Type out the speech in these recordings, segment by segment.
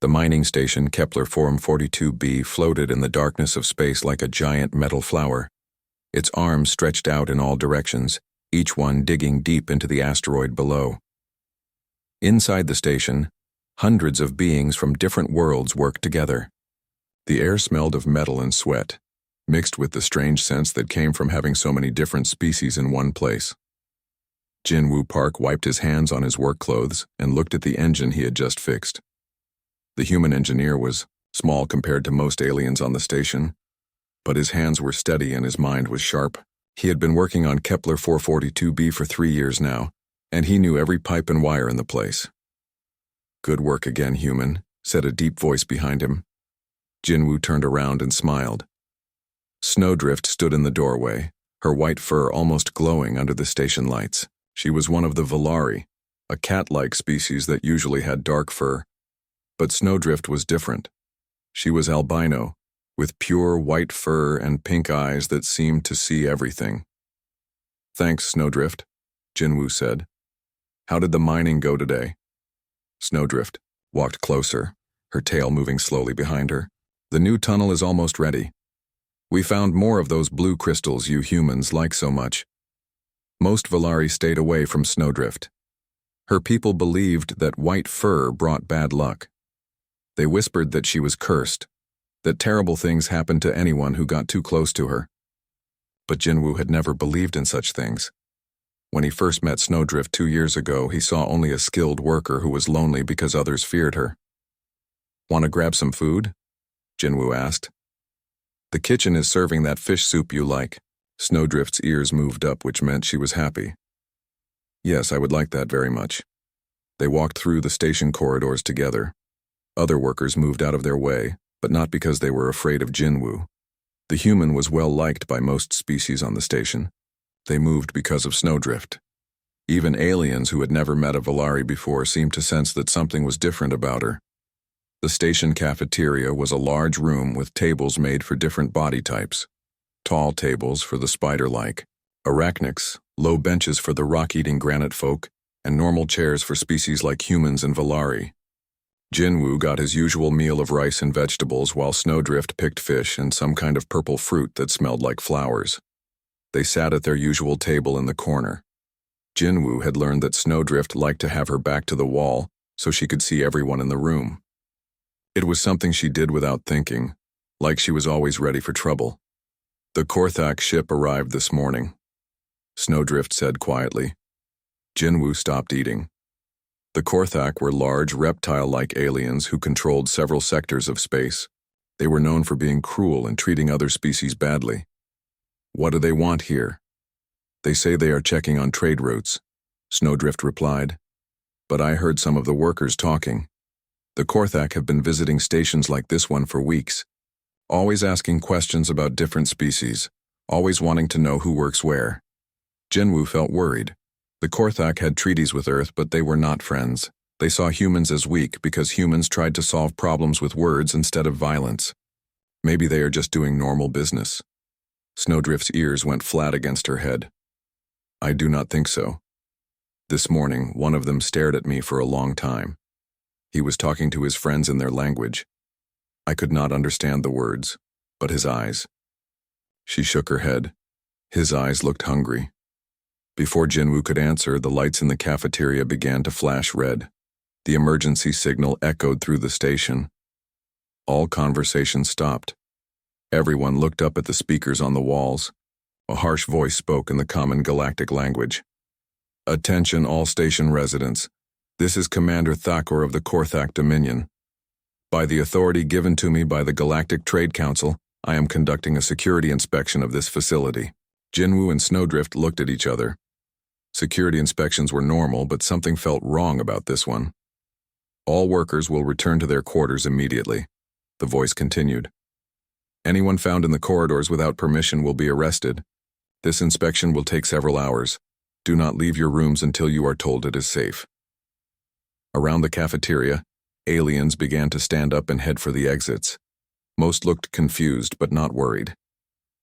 The mining station Kepler Forum 42b floated in the darkness of space like a giant metal flower. Its arms stretched out in all directions, each one digging deep into the asteroid below. Inside the station, hundreds of beings from different worlds worked together. The air smelled of metal and sweat, mixed with the strange sense that came from having so many different species in one place. Jin-Woo Park wiped his hands on his work clothes and looked at the engine he had just fixed. The human engineer was small compared to most aliens on the station, but his hands were steady and his mind was sharp. He had been working on Kepler 442b for 3 years now, and he knew every pipe and wire in the place. "Good work again, human," said a deep voice behind him. Jin-Woo turned around and smiled. Snowdrift stood in the doorway, her white fur almost glowing under the station lights. She was one of the Volari, a cat-like species that usually had dark fur. But Snowdrift was different. She was albino, with pure white fur and pink eyes that seemed to see everything. "Thanks, Snowdrift," Jin-Woo said. "How did the mining go today?" Snowdrift walked closer, her tail moving slowly behind her. "The new tunnel is almost ready. We found more of those blue crystals you humans like so much." Most Volari stayed away from Snowdrift. Her people believed that white fur brought bad luck. They whispered that she was cursed, that terrible things happened to anyone who got too close to her. But Jin-Woo had never believed in such things. When he first met Snowdrift 2 years ago, he saw only a skilled worker who was lonely because others feared her. "Want to grab some food?" Jin-Woo asked. "The kitchen is serving that fish soup you like." Snowdrift's ears moved up, which meant she was happy. "Yes, I would like that very much." They walked through the station corridors together. Other workers moved out of their way, but not because they were afraid of Jin-Woo. The human was well liked by most species on the station. They moved because of Snowdrift. Even aliens who had never met a Volari before seemed to sense that something was different about her. The station cafeteria was a large room with tables made for different body types. Tall tables for the spider-like, arachnics, low benches for the rock-eating granite folk, and normal chairs for species like humans and Volari. Jin-Woo got his usual meal of rice and vegetables while Snowdrift picked fish and some kind of purple fruit that smelled like flowers. They sat at their usual table in the corner. Jin-Woo had learned that Snowdrift liked to have her back to the wall so she could see everyone in the room. It was something she did without thinking, like she was always ready for trouble. "The Korthak ship arrived this morning," Snowdrift said quietly. Jin-Woo stopped eating. The Korthak were large, reptile-like aliens who controlled several sectors of space. They were known for being cruel and treating other species badly. "What do they want here?" "They say they are checking on trade routes," Snowdrift replied. "But I heard some of the workers talking. The Korthak have been visiting stations like this one for weeks, always asking questions about different species, always wanting to know who works where." Jin-Woo felt worried. The Korthak had treaties with Earth, but they were not friends. They saw humans as weak because humans tried to solve problems with words instead of violence. Maybe they are just doing normal business. Snowdrift's ears went flat against her head. "I do not think so. This morning, one of them stared at me for a long time. He was talking to his friends in their language. I could not understand the words, but his eyes." She shook her head. His eyes looked hungry. Before Jin-Woo could answer, the lights in the cafeteria began to flash red. The emergency signal echoed through the station. All conversation stopped. Everyone looked up at the speakers on the walls. A harsh voice spoke in the common galactic language. "Attention all station residents. This is Commander Thakor of the Korthak Dominion. By the authority given to me by the Galactic Trade Council, I am conducting a security inspection of this facility." Jin-Woo and Snowdrift looked at each other. Security inspections were normal, but something felt wrong about this one. "All workers will return to their quarters immediately," the voice continued. "Anyone found in the corridors without permission will be arrested. This inspection will take several hours. Do not leave your rooms until you are told it is safe." Around the cafeteria, aliens began to stand up and head for the exits. Most looked confused but not worried.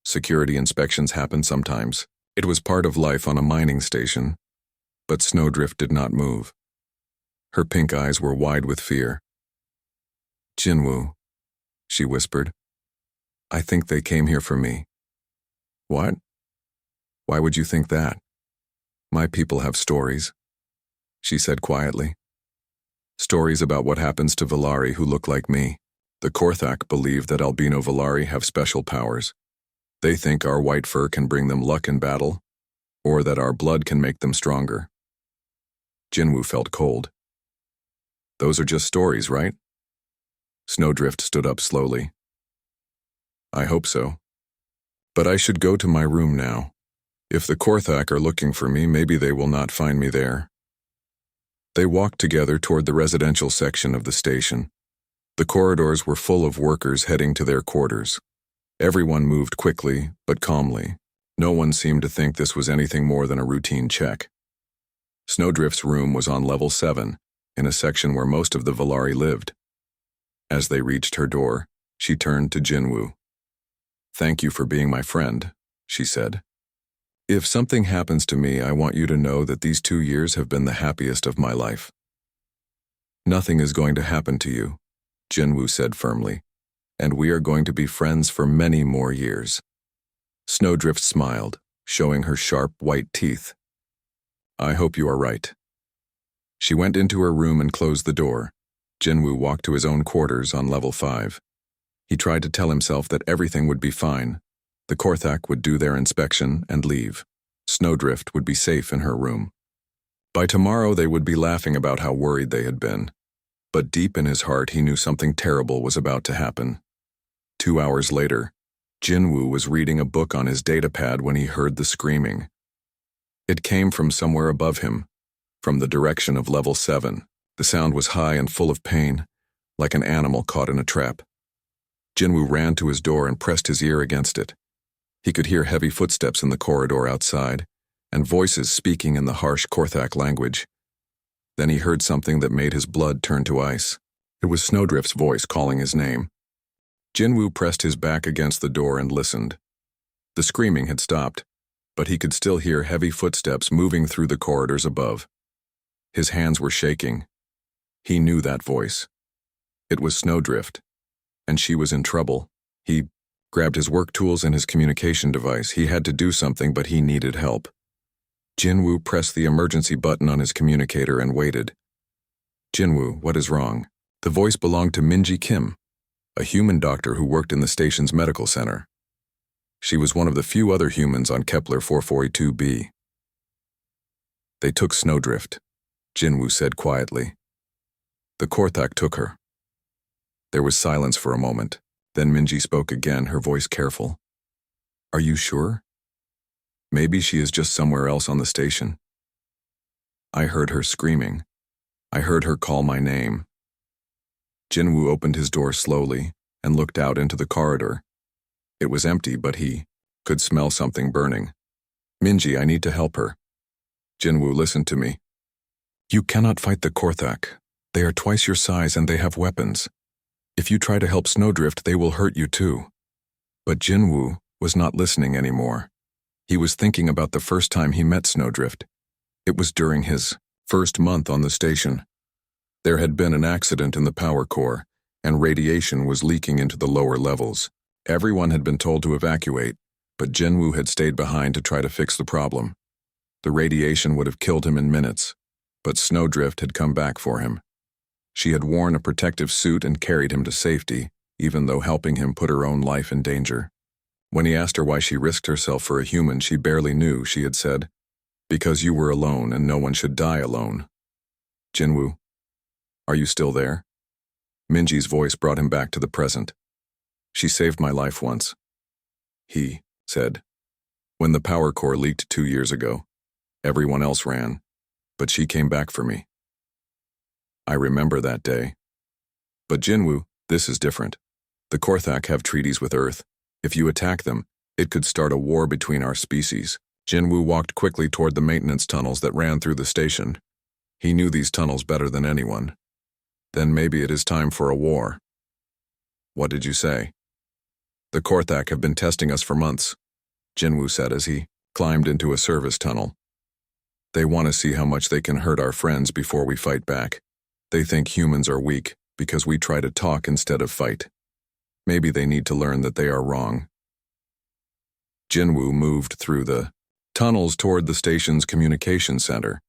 Security inspections happened sometimes. It was part of life on a mining station. But Snowdrift did not move. Her pink eyes were wide with fear. Jinwoo, she whispered. I think they came here for me. What? Why would you think that? My people have stories, she said quietly. Stories about what happens to Valari who look like me. The Korthak believe that albino Valari have special powers. They think our white fur can bring them luck in battle, or that our blood can make them stronger. Jinwoo felt cold. Those are just stories, right? Snowdrift stood up slowly. I hope so. But I should go to my room now. If the Korthak are looking for me, maybe they will not find me there. They walked together toward the residential section of the station. The corridors were full of workers heading to their quarters. Everyone moved quickly, but calmly. No one seemed to think this was anything more than a routine check. Snowdrift's room was on level 7, in a section where most of the Valari lived. As they reached her door, she turned to Jinwoo. Thank you for being my friend, she said. If something happens to me, I want you to know that these 2 years have been the happiest of my life. Nothing is going to happen to you, Jinwoo said firmly, and we are going to be friends for many more years. Snowdrift smiled, showing her sharp white teeth. I hope you are right. She went into her room and closed the door. Jinwoo walked to his own quarters on level 5. He tried to tell himself that everything would be fine. The Korthak would do their inspection and leave. Snowdrift would be safe in her room. By tomorrow they would be laughing about how worried they had been. But deep in his heart he knew something terrible was about to happen. 2 hours later, Jinwoo was reading a book on his datapad when he heard the screaming. It came from somewhere above him, from the direction of level 7. The sound was high and full of pain, like an animal caught in a trap. Jinwoo ran to his door and pressed his ear against it. He could hear heavy footsteps in the corridor outside, and voices speaking in the harsh Korthak language. Then he heard something that made his blood turn to ice. It was Snowdrift's voice calling his name. Jinwoo pressed his back against the door and listened. The screaming had stopped, but he could still hear heavy footsteps moving through the corridors above. His hands were shaking. He knew that voice. It was Snowdrift, and she was in trouble. He grabbed his work tools and his communication device. He had to do something, but he needed help. Jinwoo pressed the emergency button on his communicator and waited. Jinwoo, what is wrong? The voice belonged to Minji Kim, a human doctor who worked in the station's medical center. She was one of the few other humans on Kepler 442b. They took Snowdrift, Jinwoo said quietly. The Korthak took her. There was silence for a moment. Then Minji spoke again, her voice careful. Are you sure? Maybe she is just somewhere else on the station. I heard her screaming. I heard her call my name. Jinwoo opened his door slowly and looked out into the corridor. It was empty, but he could smell something burning. Minji, I need to help her. Jinwoo, listen to me. You cannot fight the Korthak. They are twice your size and they have weapons. If you try to help Snowdrift, they will hurt you too. But Jinwoo was not listening anymore. He was thinking about the first time he met Snowdrift. It was during his first month on the station. There had been an accident in the power core, and radiation was leaking into the lower levels. Everyone had been told to evacuate, but Jinwoo had stayed behind to try to fix the problem. The radiation would have killed him in minutes, but Snowdrift had come back for him. She had worn a protective suit and carried him to safety, even though helping him put her own life in danger. When he asked her why she risked herself for a human she barely knew, she had said, "Because you were alone and no one should die alone." Jinwoo, are you still there? Minji's voice brought him back to the present. She saved my life once. He said, when the power core leaked 2 years ago. Everyone else ran, but she came back for me. I remember that day. But Jinwoo, this is different. The Korthak have treaties with Earth. If you attack them, it could start a war between our species. Jinwoo walked quickly toward the maintenance tunnels that ran through the station. He knew these tunnels better than anyone. Then maybe it is time for a war. What did you say? The Korthak have been testing us for months, Jinwoo said as he climbed into a service tunnel. They want to see how much they can hurt our friends before we fight back. They think humans are weak, because we try to talk instead of fight. Maybe they need to learn that they are wrong. Jinwoo moved through the tunnels toward the station's communication center.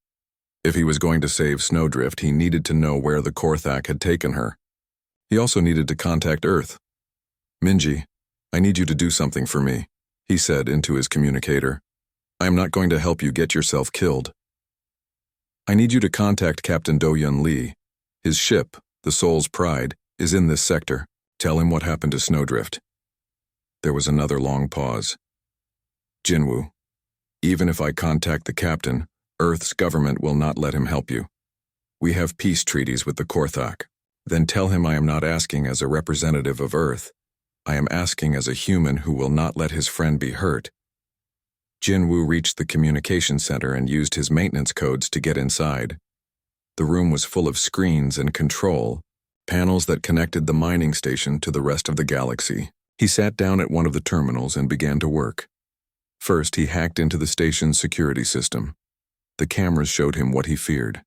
If he was going to save Snowdrift, he needed to know where the Korthak had taken her. He also needed to contact Earth. "Minji, I need you to do something for me," he said into his communicator. "I am not going to help you get yourself killed. I need you to contact Captain Do-Hyun Lee. His ship, the Soul's Pride, is in this sector. Tell him what happened to Snowdrift." There was another long pause. "Jinwoo, even if I contact the captain, Earth's government will not let him help you. We have peace treaties with the Korthak. Then tell him I am not asking as a representative of Earth. I am asking as a human who will not let his friend be hurt." Jinwoo reached the communication center and used his maintenance codes to get inside. The room was full of screens and control panels that connected the mining station to the rest of the galaxy. He sat down at one of the terminals and began to work. First, he hacked into the station's security system. The cameras showed him what he feared.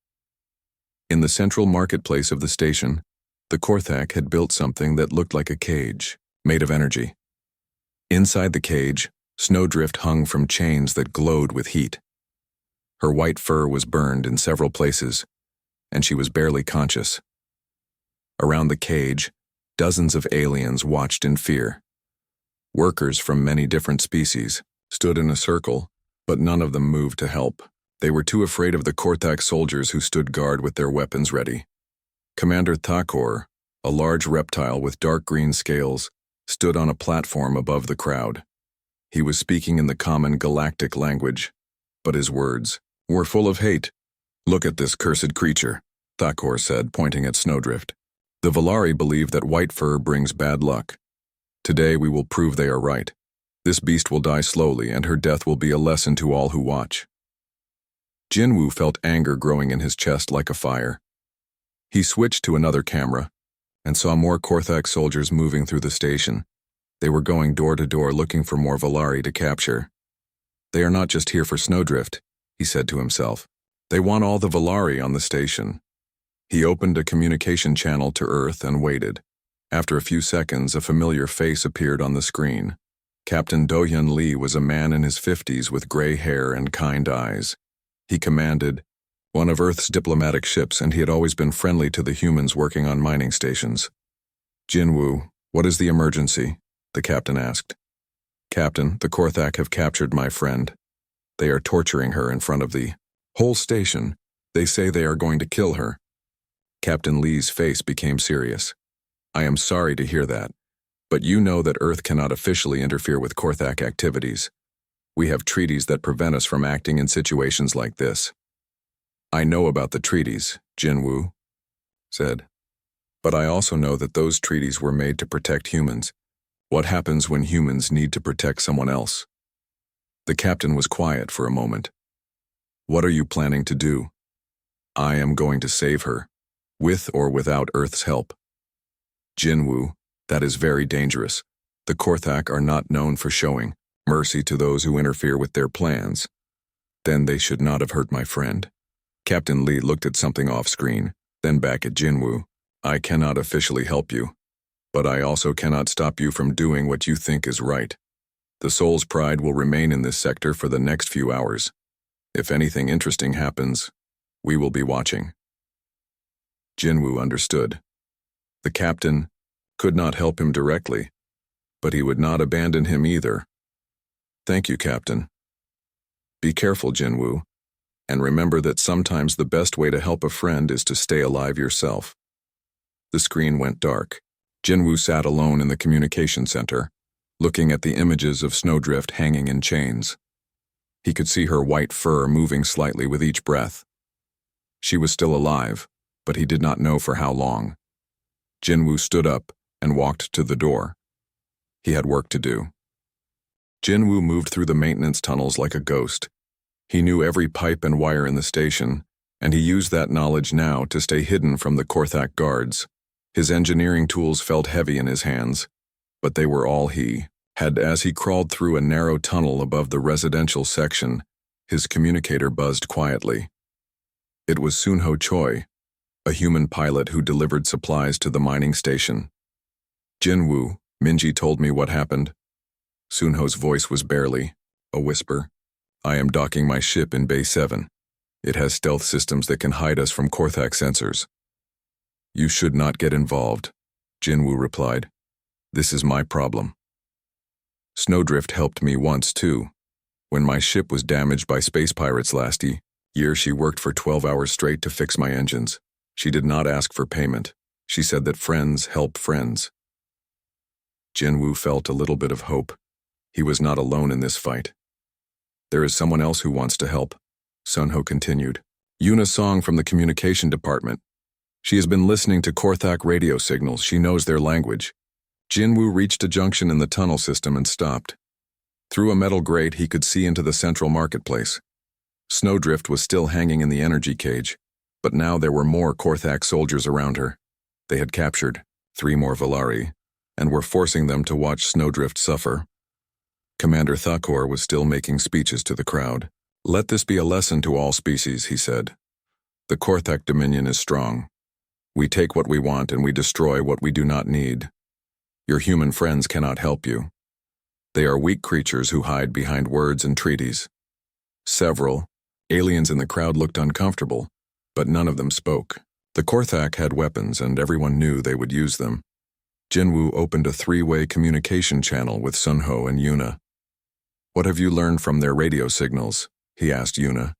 In the central marketplace of the station, the Korthak had built something that looked like a cage, made of energy. Inside the cage, Snowdrift hung from chains that glowed with heat. Her white fur was burned in several places, and she was barely conscious. Around the cage, dozens of aliens watched in fear. Workers from many different species stood in a circle, but none of them moved to help. They were too afraid of the Korthak soldiers who stood guard with their weapons ready. Commander Thakor, a large reptile with dark green scales, stood on a platform above the crowd. He was speaking in the common galactic language, but his words were full of hate. "Look at this cursed creature," Thakor said, pointing at Snowdrift. "The Valari believe that white fur brings bad luck. Today we will prove they are right. This beast will die slowly, and her death will be a lesson to all who watch." Jinwoo felt anger growing in his chest like a fire. He switched to another camera and saw more Korthak soldiers moving through the station. They were going door to door looking for more Valari to capture. "They are not just here for Snowdrift," he said to himself. "They want all the Valari on the station." He opened a communication channel to Earth and waited. After a few seconds, a familiar face appeared on the screen. Captain Do-Hyun Lee was a man in his 50s with gray hair and kind eyes. He commanded one of Earth's diplomatic ships, and he had always been friendly to the humans working on mining stations. "Jinwoo, what is the emergency?" the captain asked. "Captain, the Korthak have captured my friend. They are torturing her in front of the whole station. They say they are going to kill her." Captain Lee's face became serious. "I am sorry to hear that, but you know that Earth cannot officially interfere with Korthak activities. We have treaties that prevent us from acting in situations like this." "I know about the treaties," Jinwoo said. "But I also know that those treaties were made to protect humans. What happens when humans need to protect someone else?" The captain was quiet for a moment. "What are you planning to do?" "I am going to save her, with or without Earth's help." "Jinwoo, that is very dangerous. The Korthak are not known for showing mercy to those who interfere with their plans. Then they should not have hurt my friend." Captain Lee looked at something off-screen, then back at Jinwoo. "I cannot officially help you, but I also cannot stop you from doing what you think is right. The Soul's Pride will remain in this sector for the next few hours. If anything interesting happens, we will be watching." Jinwoo understood. The captain could not help him directly, but he would not abandon him either. "Thank you, Captain." "Be careful, Jinwoo, and remember that sometimes the best way to help a friend is to stay alive yourself." The screen went dark. Jinwoo sat alone in the communication center, looking at the images of Snowdrift hanging in chains. He could see her white fur moving slightly with each breath. She was still alive, but he did not know for how long. Jinwoo stood up and walked to the door. He had work to do. Jinwoo moved through the maintenance tunnels like a ghost. He knew every pipe and wire in the station, and he used that knowledge now to stay hidden from the Korthak guards. His engineering tools felt heavy in his hands, but they were all he had. As he crawled through a narrow tunnel above the residential section, his communicator buzzed quietly. It was Sunho Choi. a human pilot who delivered supplies to the mining station. Jinwoo, Minji told me what happened. Sunho's voice was barely a whisper. I am docking my ship in Bay 7. It has stealth systems that can hide us from Korthak sensors. You should not get involved, Jinwoo replied. This is my problem. Snowdrift helped me once too. When my ship was damaged by space pirates last year, she worked for 12 hours straight to fix my engines. She did not ask for payment. She said that friends help friends. Jinwoo felt a little bit of hope. He was not alone in this fight. There is someone else who wants to help, Sunho continued. Yuna Song from the communication department. She has been listening to Korthak radio signals. She knows their language. Jinwoo reached a junction in the tunnel system and stopped. Through a metal grate, he could see into the central marketplace. Snowdrift was still hanging in the energy cage, but now there were more Korthak soldiers around her. They had captured 3 more Valari, and were forcing them to watch Snowdrift suffer. Commander Thakor was still making speeches to the crowd. Let this be a lesson to all species, he said. The Korthak Dominion is strong. We take what we want and we destroy what we do not need. Your human friends cannot help you. They are weak creatures who hide behind words and treaties. Several aliens in the crowd looked uncomfortable, but none of them spoke. The Korthak had weapons and everyone knew they would use them. Jinwoo opened a 3-way communication channel with Sunho and Yuna. What have you learned from their radio signals? He asked Yuna.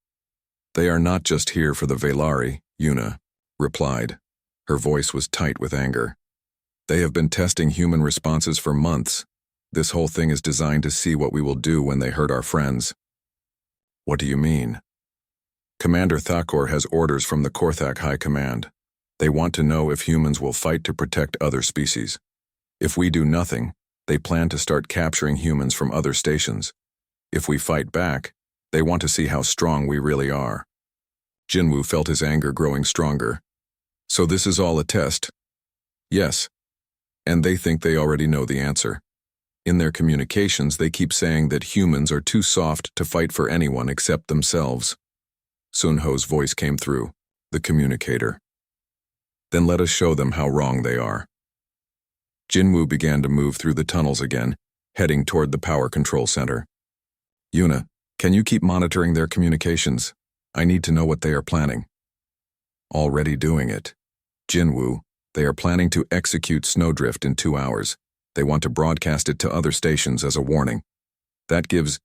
They are not just here for the Valari, Yuna replied. Her voice was tight with anger. They have been testing human responses for months. This whole thing is designed to see what we will do when they hurt our friends. What do you mean? Commander Thakor has orders from the Korthak High Command. They want to know if humans will fight to protect other species. If we do nothing, they plan to start capturing humans from other stations. If we fight back, they want to see how strong we really are. Jinwoo felt his anger growing stronger. So this is all a test? Yes. And they think they already know the answer. In their communications, they keep saying that humans are too soft to fight for anyone except themselves. Sunho's voice came through, the communicator. Then let us show them how wrong they are. Jinwoo began to move through the tunnels again, heading toward the power control center. Yuna, can you keep monitoring their communications? I need to know what they are planning. Already doing it. Jinwoo, they are planning to execute Snowdrift in 2 hours. They want to broadcast it to other stations as a warning. That gives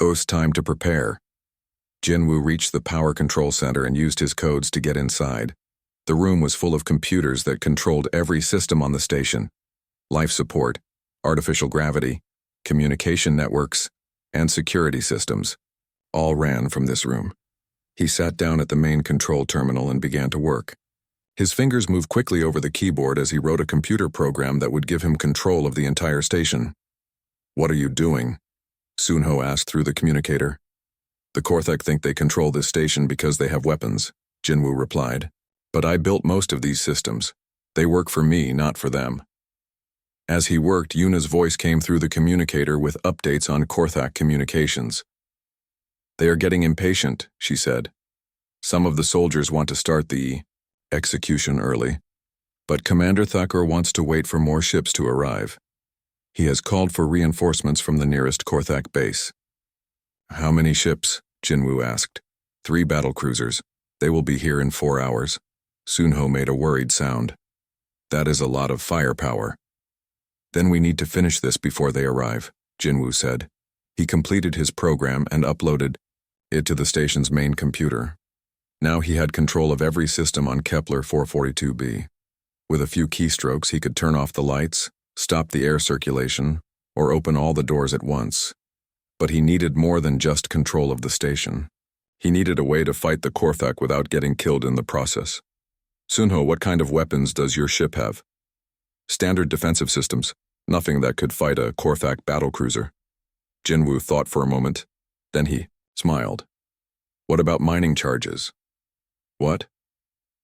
us time to prepare. Jinwoo reached the power control center and used his codes to get inside. The room was full of computers that controlled every system on the station. Life support, artificial gravity, communication networks, and security systems. All ran from this room. He sat down at the main control terminal and began to work. His fingers moved quickly over the keyboard as he wrote a computer program that would give him control of the entire station. What are you doing? Sunho asked through the communicator. The Korthak think they control this station because they have weapons, Jinwoo replied. But I built most of these systems. They work for me, not for them. As he worked, Yuna's voice came through the communicator with updates on Korthak communications. They are getting impatient, she said. Some of the soldiers want to start the execution early, but Commander Thakor wants to wait for more ships to arrive. He has called for reinforcements from the nearest Korthak base. How many ships? Jinwoo asked. 3 battlecruisers. They will be here in 4 hours. Sunho made a worried sound. That is a lot of firepower. Then we need to finish this before they arrive, Jinwoo said. He completed his program and uploaded it to the station's main computer. Now he had control of every system on Kepler 442b. With a few keystrokes, he could turn off the lights, stop the air circulation, or open all the doors at once. But he needed more than just control of the station. He needed a way to fight the Korthak without getting killed in the process. Sunho, what kind of weapons does your ship have? Standard defensive systems, nothing that could fight a Korthak battlecruiser. Jinwoo thought for a moment, then he smiled. What about mining charges? What?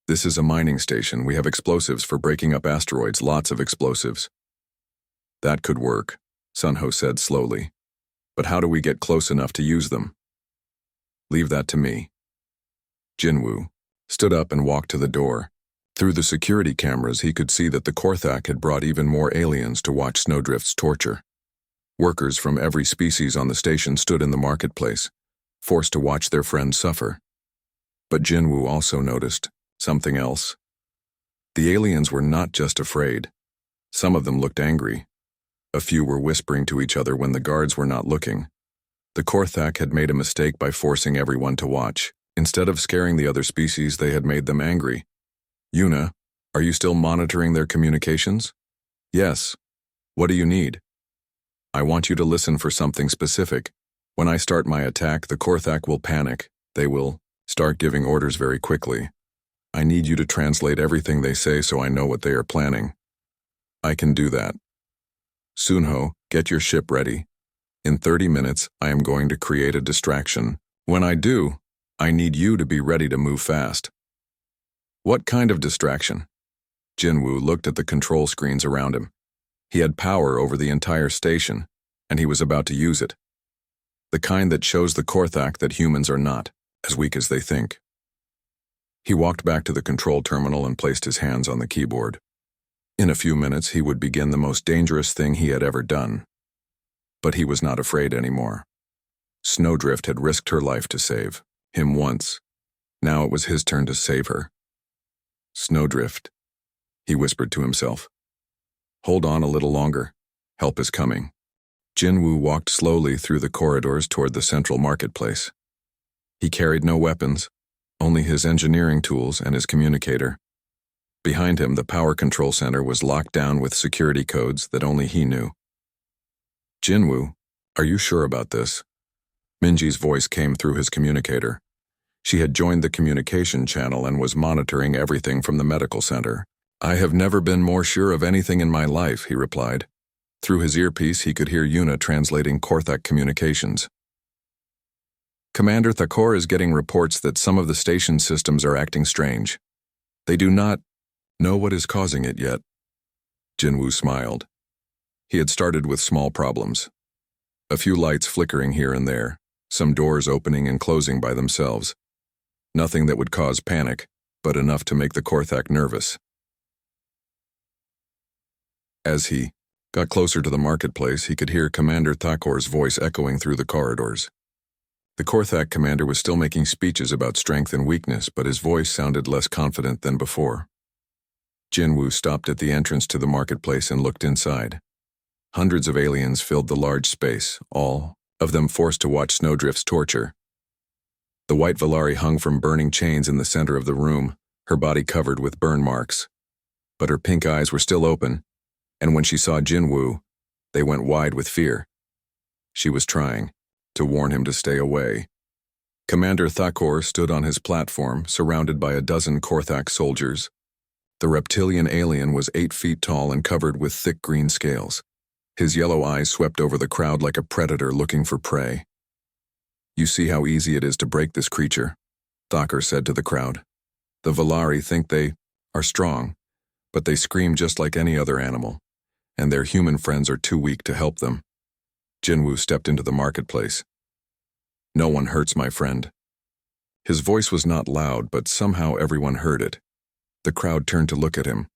This is a mining station. We have explosives for breaking up asteroids, lots of explosives. That could work, Sunho said slowly. But how do we get close enough to use them? Leave that to me. Jinwoo stood up and walked to the door. Through the security cameras, he could see that the Korthak had brought even more aliens to watch Snowdrift's torture. Workers from every species on the station stood in the marketplace, forced to watch their friends suffer. But Jinwoo also noticed something else. The aliens were not just afraid. Some of them looked angry. A few were whispering to each other when the guards were not looking. The Korthak had made a mistake by forcing everyone to watch. Instead of scaring the other species, they had made them angry. Yuna, are you still monitoring their communications? Yes. What do you need? I want you to listen for something specific. When I start my attack, the Korthak will panic. They will start giving orders very quickly. I need you to translate everything they say so I know what they are planning. I can do that. Sunho, get your ship ready. In 30 minutes, I am going to create a distraction. When I do, I need you to be ready to move fast. What kind of distraction? Jinwoo looked at the control screens around him. He had power over the entire station, and he was about to use it. The kind that shows the Korthak that humans are not as weak as they think. He walked back to the control terminal and placed his hands on the keyboard. In a few minutes, he would begin the most dangerous thing he had ever done. But he was not afraid anymore. Snowdrift had risked her life to save him once. Now it was his turn to save her. Snowdrift, he whispered to himself. Hold on a little longer. Help is coming. Jinwoo walked slowly through the corridors toward the central marketplace. He carried no weapons, only his engineering tools and his communicator. Behind him, the power control center was locked down with security codes that only he knew. Jinwoo, are you sure about this? Minji's voice came through his communicator. She had joined the communication channel and was monitoring everything from the medical center. I have never been more sure of anything in my life, he replied. Through his earpiece, he could hear Yuna translating Korthak communications. Commander Thakor is getting reports that some of the station systems are acting strange. They do not know what is causing it yet. Jinwoo smiled. He had started with small problems. A few lights flickering here and there, some doors opening and closing by themselves. Nothing that would cause panic, but enough to make the Korthak nervous. As he got closer to the marketplace, he could hear Commander Thakor's voice echoing through the corridors. The Korthak commander was still making speeches about strength and weakness, but his voice sounded less confident than before. Jinwoo stopped at the entrance to the marketplace and looked inside. Hundreds of aliens filled the large space, all of them forced to watch Snowdrift's torture. The white Valari hung from burning chains in the center of the room, her body covered with burn marks. But her pink eyes were still open, and when she saw Jinwoo, they went wide with fear. She was trying to warn him to stay away. Commander Thakor stood on his platform, surrounded by a dozen Korthak soldiers. The reptilian alien was 8 feet tall and covered with thick green scales. His yellow eyes swept over the crowd like a predator looking for prey. You see how easy it is to break this creature, Thakor said to the crowd. The Valari think they are strong, but they scream just like any other animal, and their human friends are too weak to help them. Jinwoo stepped into the marketplace. No one hurts my friend. His voice was not loud, but somehow everyone heard it. The crowd turned to look at him.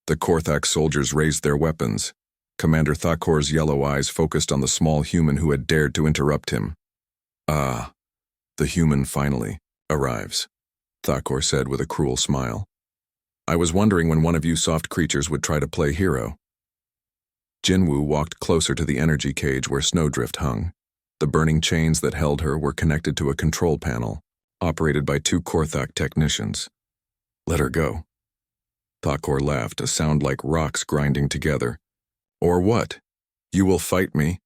The Korthak soldiers raised their weapons. Commander Thakor's yellow eyes focused on the small human who had dared to interrupt him. Ah, the human finally arrives, Thakor said with a cruel smile. I was wondering when one of you soft creatures would try to play hero. Jinwoo walked closer to the energy cage where Snowdrift hung. The burning chains that held her were connected to a control panel, operated by 2 Korthak technicians. Let her go. Thakor laughed, a sound like rocks grinding together. Or what? You will fight me?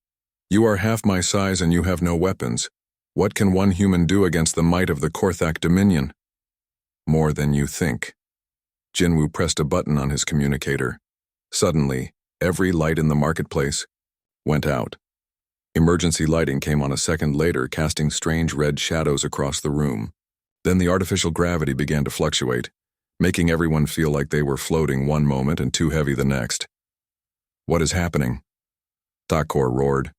You are half my size and you have no weapons. What can one human do against the might of the Korthak Dominion? More than you think. Jinwoo pressed a button on his communicator. Suddenly, every light in the marketplace went out. Emergency lighting came on a second later, casting strange red shadows across the room. Then the artificial gravity began to fluctuate, making everyone feel like they were floating one moment and too heavy the next. What is happening? Thakor roared.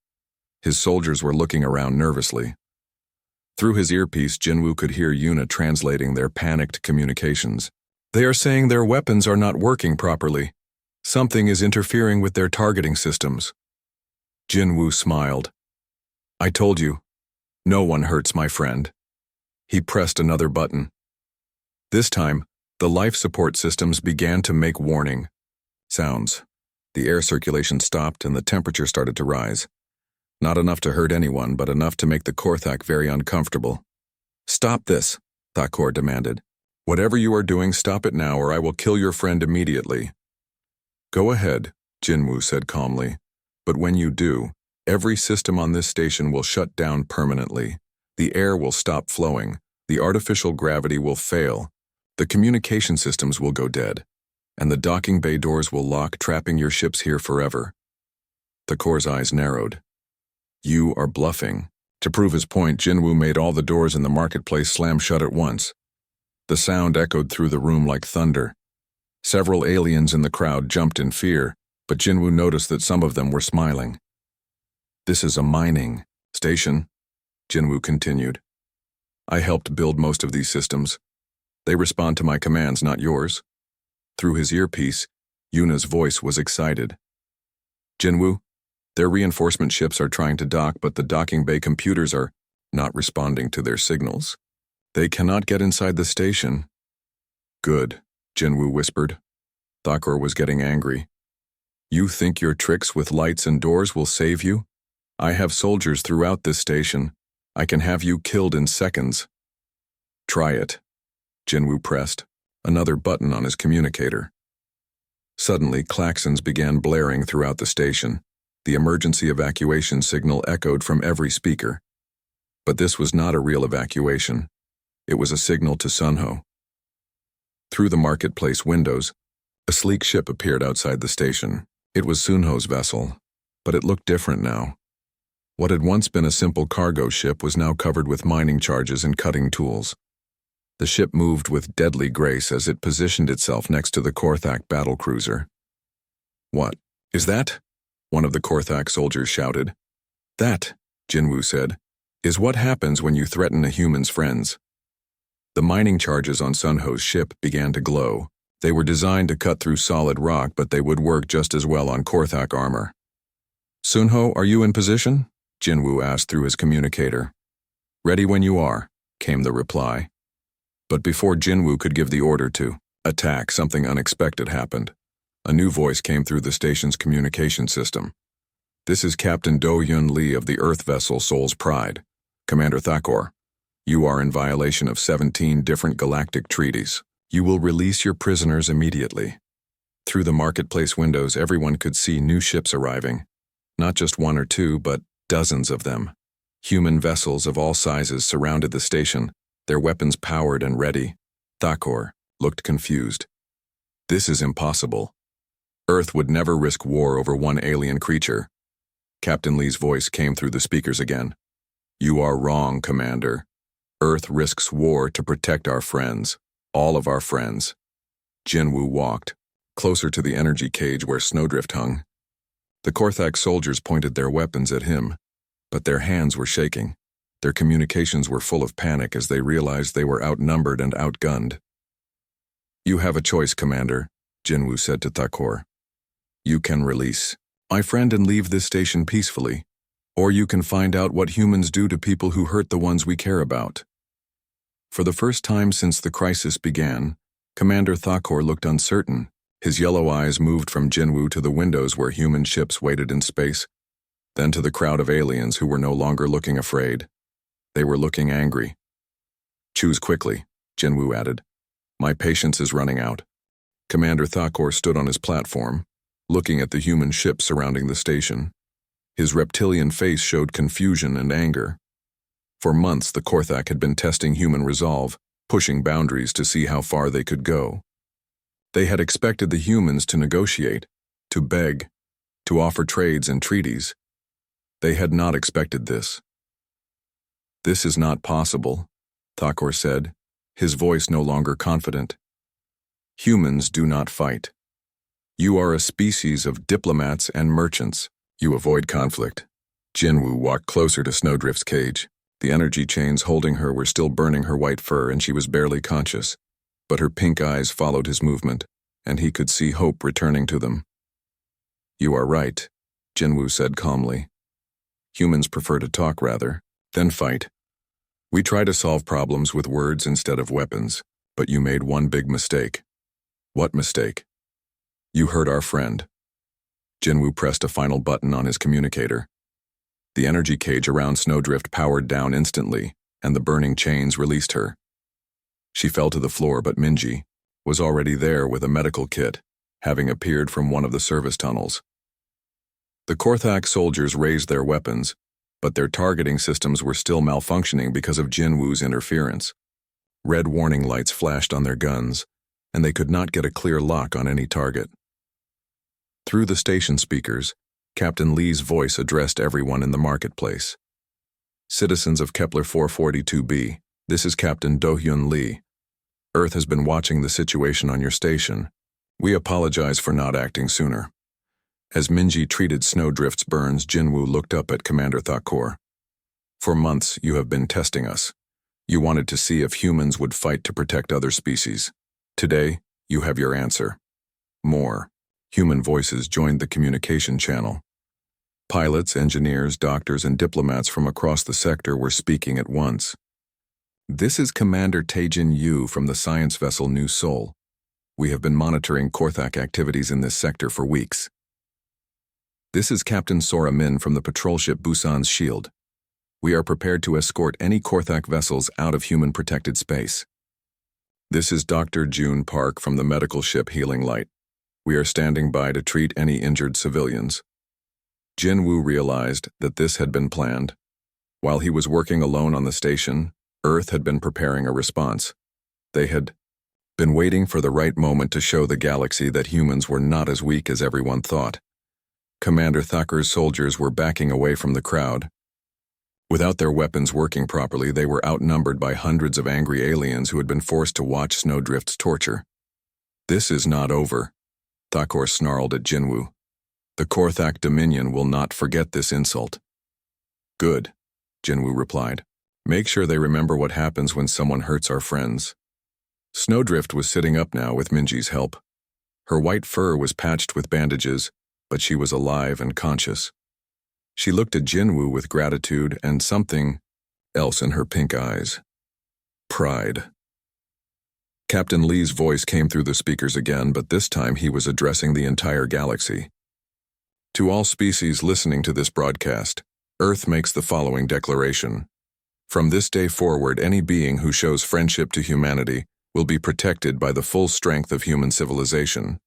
His soldiers were looking around nervously. Through his earpiece, Jinwoo could hear Yuna translating their panicked communications. They are saying their weapons are not working properly. Something is interfering with their targeting systems. Jinwoo smiled. I told you, no one hurts my friend. He pressed another button. This time, the life support systems began to make warning sounds. The air circulation stopped and the temperature started to rise. Not enough to hurt anyone, but enough to make the Korthak very uncomfortable. Stop this, Thakor demanded. Whatever you are doing, stop it now or I will kill your friend immediately. Go ahead, Jinwoo said calmly. But when you do, every system on this station will shut down permanently. The air will stop flowing. The artificial gravity will fail. The communication systems will go dead. And the docking bay doors will lock, trapping your ships here forever. Thakor's eyes narrowed. You are bluffing. To prove his point, Jinwoo made all the doors in the marketplace slam shut at once. The sound echoed through the room like thunder. Several aliens in the crowd jumped in fear, but Jinwoo noticed that some of them were smiling. This is a mining station, Jinwoo continued. I helped build most of these systems. They respond to my commands, not yours. Through his earpiece, Yuna's voice was excited. Jinwoo, their reinforcement ships are trying to dock, but the docking bay computers are not responding to their signals. They cannot get inside the station. Good, Jinwoo whispered. Thakor was getting angry. You think your tricks with lights and doors will save you? I have soldiers throughout this station. I can have you killed in seconds. Try it, Jinwoo pressed, another button on his communicator. Suddenly, klaxons began blaring throughout the station. The emergency evacuation signal echoed from every speaker. But this was not a real evacuation. It was a signal to Sunho. Through the marketplace windows, a sleek ship appeared outside the station. It was Sunho's vessel, but it looked different now. What had once been a simple cargo ship was now covered with mining charges and cutting tools. The ship moved with deadly grace as it positioned itself next to the Korthak battlecruiser. What is that? One of the Korthak soldiers shouted. That, Jinwoo said, is what happens when you threaten a human's friends. The mining charges on Sunho's ship began to glow. They were designed to cut through solid rock, but they would work just as well on Korthak armor. Sunho, are you in position? Jinwoo asked through his communicator. Ready when you are, came the reply. But before Jinwoo could give the order to attack, something unexpected happened. A new voice came through the station's communication system. This is Captain Do-Yun Lee of the Earth vessel Soul's Pride. Commander Thakor, you are in violation of 17 different galactic treaties. You will release your prisoners immediately. Through the marketplace windows, everyone could see new ships arriving. Not just one or two, but dozens of them. Human vessels of all sizes surrounded the station, their weapons powered and ready. Thakor looked confused. This is impossible. Earth would never risk war over one alien creature. Captain Lee's voice came through the speakers again. You are wrong, Commander. Earth risks war to protect our friends, all of our friends. Jinwoo walked, closer to the energy cage where Snowdrift hung. The Korthak soldiers pointed their weapons at him, but their hands were shaking. Their communications were full of panic as they realized they were outnumbered and outgunned. You have a choice, Commander, Jinwoo said to Thakor. You can release my friend and leave this station peacefully, or you can find out what humans do to people who hurt the ones we care about. For the first time since the crisis began, Commander Thakor looked uncertain. His yellow eyes moved from Jinwoo to the windows where human ships waited in space, then to the crowd of aliens who were no longer looking afraid. They were looking angry. Choose quickly, Jinwoo added. My patience is running out. Commander Thakor stood on his platform, looking at the human ships surrounding the station. His reptilian face showed confusion and anger. For months, the Korthak had been testing human resolve, pushing boundaries to see how far they could go. They had expected the humans to negotiate, to beg, to offer trades and treaties. They had not expected this. This is not possible, Thakor said, his voice no longer confident. Humans do not fight. You are a species of diplomats and merchants. You avoid conflict. Jinwoo walked closer to Snowdrift's cage. The energy chains holding her were still burning her white fur, and she was barely conscious. but her pink eyes followed his movement, and he could see hope returning to them. "You are right," Jinwoo said calmly. "Humans prefer to talk rather than fight. We try to solve problems with words instead of weapons, but you made one big mistake." "What mistake?" "You hurt our friend." Jinwoo pressed a final button on his communicator. The energy cage around Snowdrift powered down instantly, and the burning chains released her. She fell to the floor, but Minji was already there with a medical kit, having appeared from one of the service tunnels. The Korthak soldiers raised their weapons, but their targeting systems were still malfunctioning because of Jinwoo's interference. Red warning lights flashed on their guns, and they could not get a clear lock on any target. Through the station speakers, Captain Lee's voice addressed everyone in the marketplace. "Citizens of Kepler 442b, this is Captain Do-hyun Lee. Earth has been watching the situation on your station. We apologize for not acting sooner." As Minji treated Snowdrift's burns, Jinwoo looked up at Commander Thakur. "For months, you have been testing us. You wanted to see if humans would fight to protect other species. Today, you have your answer. More human voices joined the communication channel. Pilots, engineers, doctors, and diplomats from across the sector were speaking at once. "This is Commander Taejin Yu from the science vessel New Seoul. We have been monitoring Korthak activities in this sector for weeks. This is Captain Sora Min from the patrol ship Busan's Shield. We are prepared to escort any Korthak vessels out of human-protected space. This is Dr. June Park from the medical ship Healing Light. We are standing by to treat any injured civilians." Jinwoo realized that this had been planned. While he was working alone on the station, Earth had been preparing a response. They had been waiting for the right moment to show the galaxy that humans were not as weak as everyone thought. Commander Thakur's soldiers were backing away from the crowd. Without their weapons working properly, they were outnumbered by hundreds of angry aliens who had been forced to watch Snowdrift's torture. "This is not over," Thakur snarled at Jinwoo. "The Korthak Dominion will not forget this insult." "Good," Jinwoo replied. "Make sure they remember what happens when someone hurts our friends." Snowdrift was sitting up now with Minji's help. Her white fur was patched with bandages, but she was alive and conscious. She looked at Jinwoo with gratitude and something else in her pink eyes. Pride. Captain Lee's voice came through the speakers again, but this time he was addressing the entire galaxy. "To all species listening to this broadcast, Earth makes the following declaration. From this day forward, any being who shows friendship to humanity will be protected by the full strength of human civilization."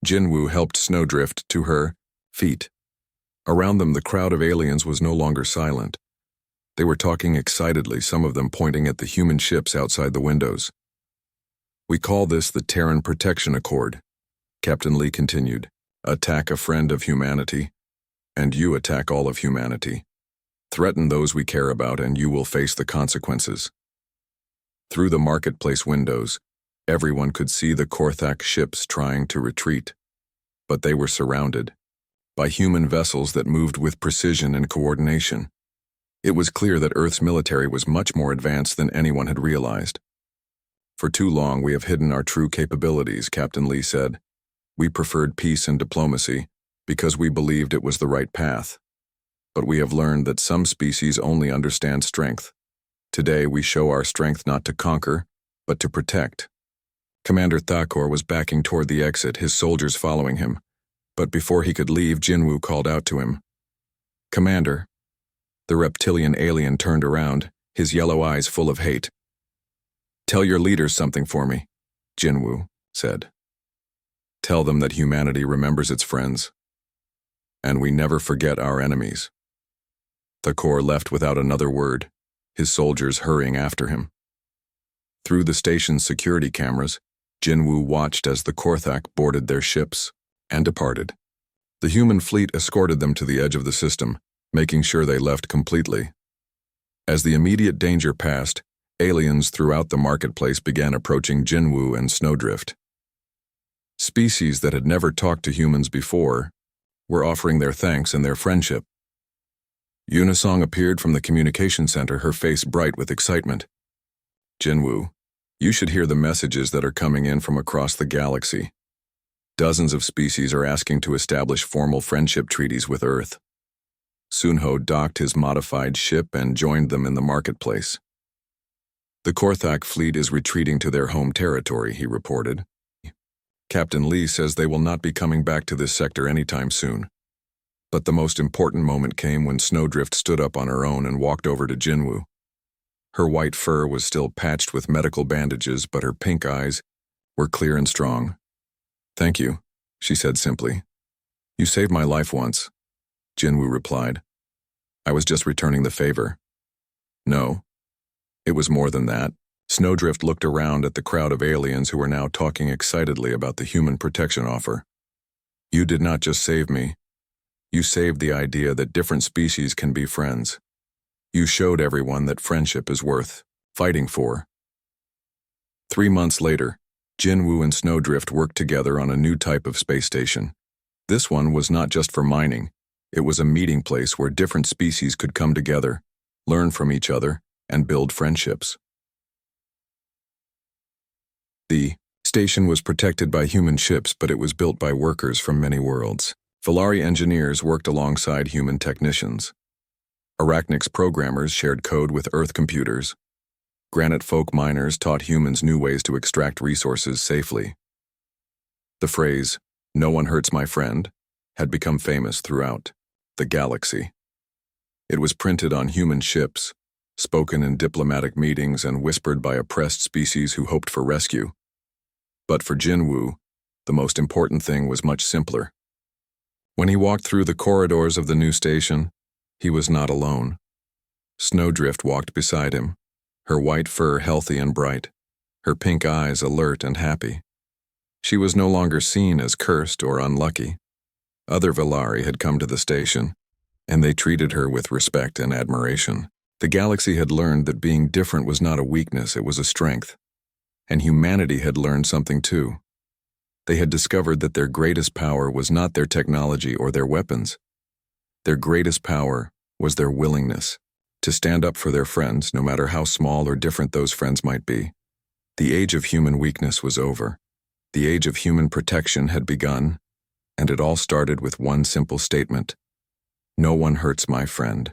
Jinwoo helped Snowdrift to her feet. Around them, the crowd of aliens was no longer silent. They were talking excitedly, some of them pointing at the human ships outside the windows. "We call this the Terran Protection Accord," Captain Lee continued. "Attack a friend of humanity, and you attack all of humanity. Threaten those we care about, and you will face the consequences." Through the marketplace windows, everyone could see the Korthak ships trying to retreat, but they were surrounded by human vessels that moved with precision and coordination. It was clear that Earth's military was much more advanced than anyone had realized. "For too long we have hidden our true capabilities," Captain Lee said. "We preferred peace and diplomacy because we believed it was the right path. But we have learned that some species only understand strength. Today we show our strength not to conquer, but to protect." Commander Thakur was backing toward the exit, his soldiers following him. But before he could leave, Jinwoo called out to him. "Commander." The reptilian alien turned around, his yellow eyes full of hate. "Tell your leaders something for me," Jinwoo said. "Tell them that humanity remembers its friends, and we never forget our enemies." Thakur left without another word, his soldiers hurrying after him. Through the station's security cameras, Jinwoo watched as the Korthak boarded their ships and departed. The human fleet escorted them to the edge of the system, making sure they left completely. As the immediate danger passed, aliens throughout the marketplace began approaching Jinwoo and Snowdrift. Species that had never talked to humans before were offering their thanks and their friendship. Unisong appeared from the communication center, her face bright with excitement. "Jinwoo, You should hear the messages that are coming in from across the galaxy. Dozens of species are asking to establish formal friendship treaties with Earth. Sunho docked his modified ship and joined them in the marketplace. The Korthak fleet is retreating to their home territory, he reported. Captain Lee says they will not be coming back to this sector anytime soon. But the most important moment came when Snowdrift stood up on her own and walked over to Jinwoo. Her white fur was still patched with medical bandages, but her pink eyes were clear and strong. "Thank you," she said simply. "You saved my life once," Jinwoo replied. "I was just returning the favor." "No. It was more than that." Snowdrift looked around at the crowd of aliens who were now talking excitedly about the human protection offer. "You did not just save me. You saved the idea that different species can be friends. You showed everyone that friendship is worth fighting for." 3 months later, Jinwoo and Snowdrift worked together on a new type of space station. This one was not just for mining. It was a meeting place where different species could come together, learn from each other, and build friendships. The station was protected by human ships, but it was built by workers from many worlds. Valari engineers worked alongside human technicians. Arachnix programmers shared code with Earth computers. Granite folk miners taught humans new ways to extract resources safely. The phrase, "No one hurts my friend," had become famous throughout the galaxy. It was printed on human ships, spoken in diplomatic meetings, and whispered by oppressed species who hoped for rescue. But for Jinwoo, the most important thing was much simpler. When he walked through the corridors of the new station, he was not alone. Snowdrift walked beside him, her white fur healthy and bright, her pink eyes alert and happy. She was no longer seen as cursed or unlucky. Other Valari had come to the station, and they treated her with respect and admiration. The galaxy had learned that being different was not a weakness, it was a strength. And humanity had learned something too. They had discovered that their greatest power was not their technology or their weapons. Their greatest power was their willingness to stand up for their friends, no matter how small or different those friends might be. The age of human weakness was over. The age of human protection had begun, and it all started with one simple statement: "No one hurts my friend."